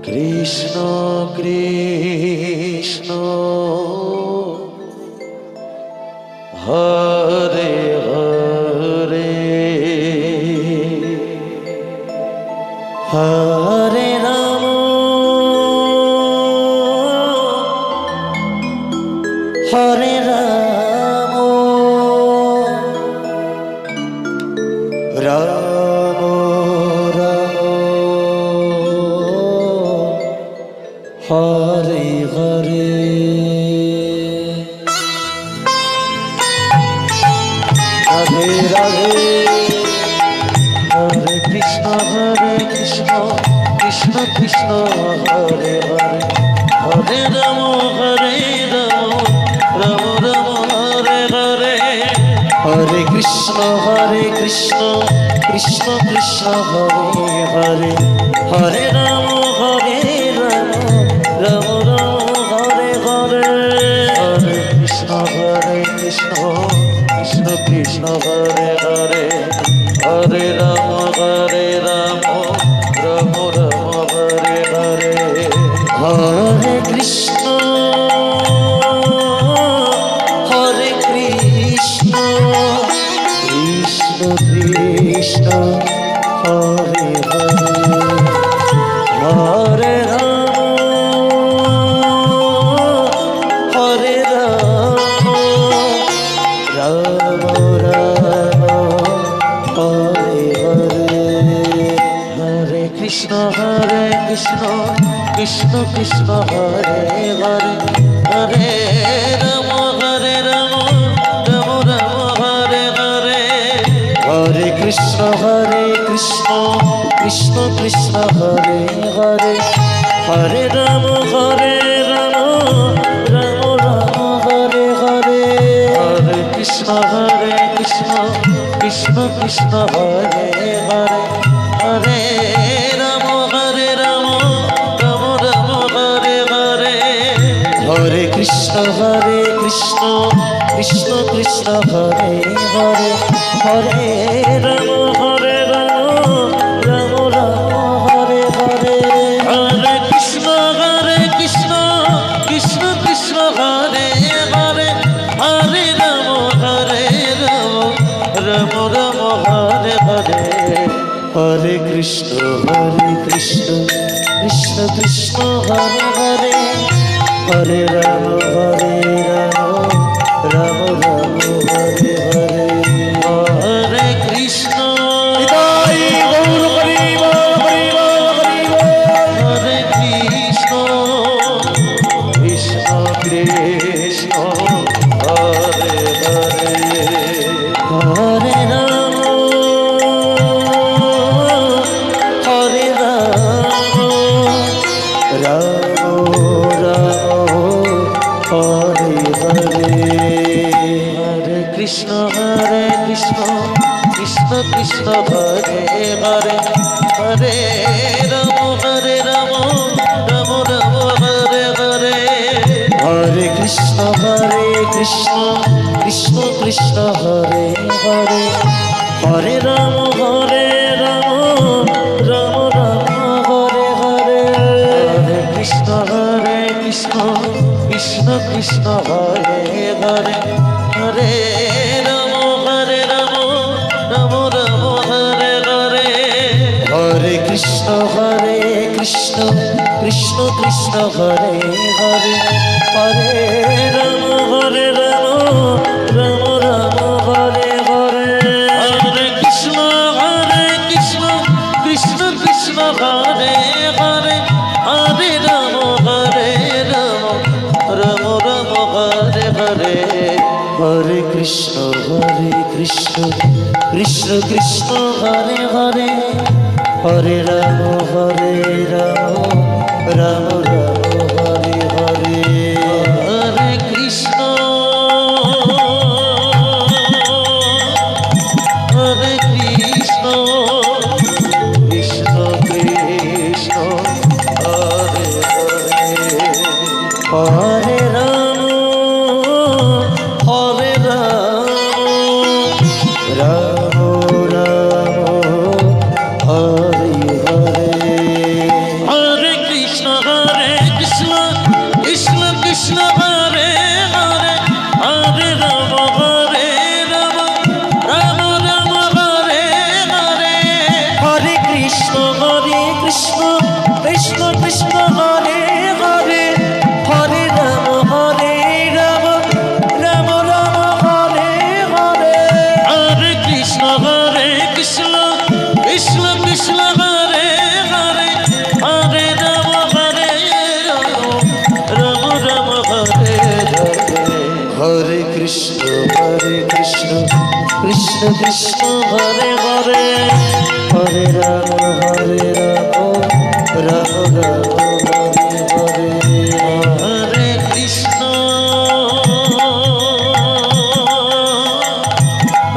Krishna Krishna Hare Hare Hare Ram হরে Ram Ram Ram Hare Hare Radhe Radhe হরে Krishna Krishna Krishna Hare Hare Hare Ram Ram Ram Hare Hare Hare Krishna Krishna Krishna Hare Hare Hare Ram Ram Ram Hare Hare Hare Krishna Krishna Krishna Hare Hare Hare Ram Ram Ram Hare Hare Hare Krishna হরে Krishna Krishna Krishna Hare Hare Hare Ram হরে Ram Ram Ram Hare Hare Hare Krishna Krishna Krishna Hare Hare Hare Ram Ram Ram Hare Hare Hare Krishna Krishna Krishna Hare Hare Hare Ram Ram Ram Hare Hare Hare Krishna Krishna Hare Hare Hare Ram Ram Ram Hare Hare Hare Krishna Krishna Hare Hare Hare Ram Ram Ram Hare Hare Hare Krishna Krishna Hare Hare Hare Ram Ram Hare Hare Hare Krishna Krishna Krishna Hare Hare Hare Ram Ram Ram Hare Hare Hare Krishna হরে Krishna Krishna Krishna Hare Hare Hare Ram হরে Ram Ram Ram Hare Hare Hare Krishna Krishna Hare Hare Hare Ram Ram Ram Hare Hare Hare Krishna Krishna Hare Hare Hare Ram Ram Ram Hare Hare Hare Krishna Krishna Hare Hare Hare Ram Ram Ram Hare Hare Hare Krishna Krishna Hare Hare Hare Ram Ram Ram Hare Hare Hare Krishna Krishna Hare Hare Hare Ram Ram Hare Hare Hare Krishna Krishna Hare Hare Hare Ram Ram Hare Hare Hare Krishna Krishna Krishna Hare Hare Hare Ram Ram Ram Hare Hare Krishna Krishna Krishna Hare Hare Hare Ram Ram Ram Hare Hare Hare Krishna Krishna Krishna Hare Hare Hare Ram Ram Ram Hare Hare Hare Krishna Krishna Krishna Hare Hare Hare Ram Ram Ram Hare Hare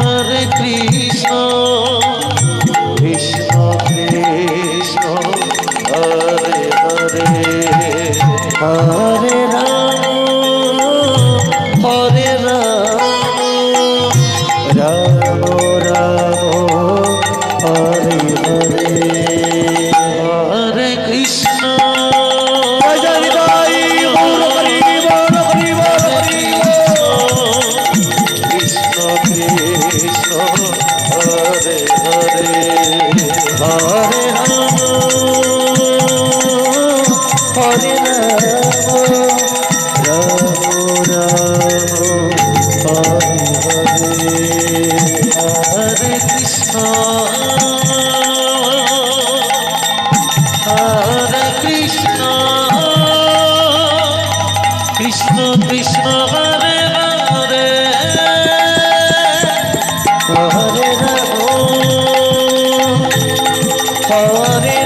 Hare Krishna Krishna Krishna Hare Hare Hare Ram Ram Ram Hare Hare Hare Krishna জয় জয় Gour Hari বল Hari বল Hari Krishna Krishna Hare Hare Hare Ram হরে Ram Ram Hare Hare Hare Krishna হরে Krishna Krishna Krishna Hare Hare Hare Ram হরে